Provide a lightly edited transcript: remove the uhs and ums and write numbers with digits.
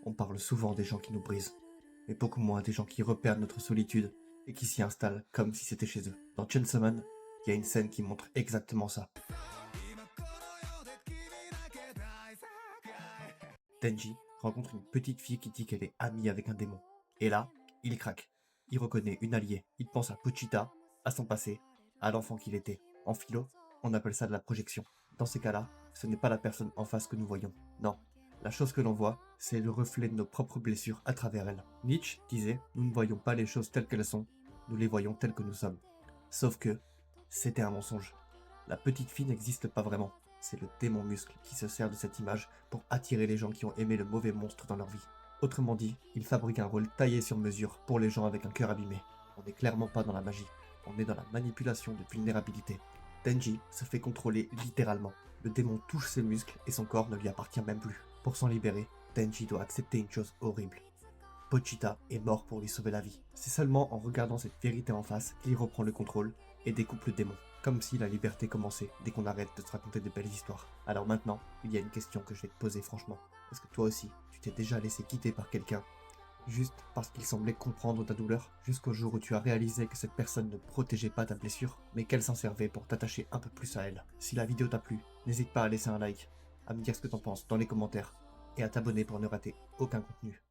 On parle souvent des gens qui nous brisent, mais beaucoup moins des gens qui repèrent notre solitude et qui s'y installent comme si c'était chez eux. Dans Chainsaw Man, il y a une scène qui montre exactement ça. Denji rencontre une petite fille qui dit qu'elle est amie avec un démon. Et là, il craque. Il reconnaît une alliée. Il pense à Pochita, à son passé, à l'enfant qu'il était. En philo, on appelle ça de la projection. Dans ces cas-là, ce n'est pas la personne en face que nous voyons. Non. La chose que l'on voit, c'est le reflet de nos propres blessures à travers elle. Nietzsche disait, nous ne voyons pas les choses telles qu'elles sont, nous les voyons telles que nous sommes. Sauf que, c'était un mensonge. La petite fille n'existe pas vraiment. C'est le démon muscle qui se sert de cette image pour attirer les gens qui ont aimé le mauvais monstre dans leur vie. Autrement dit, il fabrique un rôle taillé sur mesure pour les gens avec un cœur abîmé. On n'est clairement pas dans la magie, on est dans la manipulation de vulnérabilité. Denji se fait contrôler littéralement. Le démon touche ses muscles et son corps ne lui appartient même plus. Pour s'en libérer, Denji doit accepter une chose horrible. Pochita est mort pour lui sauver la vie. C'est seulement en regardant cette vérité en face qu'il reprend le contrôle et découpe le démon. Comme si la liberté commençait dès qu'on arrête de se raconter de belles histoires. Alors maintenant, il y a une question que je vais te poser franchement. Est-ce que toi aussi, tu t'es déjà laissé quitter par quelqu'un juste parce qu'il semblait comprendre ta douleur, jusqu'au jour où tu as réalisé que cette personne ne protégeait pas ta blessure, mais qu'elle s'en servait pour t'attacher un peu plus à elle. Si la vidéo t'a plu, n'hésite pas à laisser un like, à me dire ce que t'en penses dans les commentaires, et à t'abonner pour ne rater aucun contenu.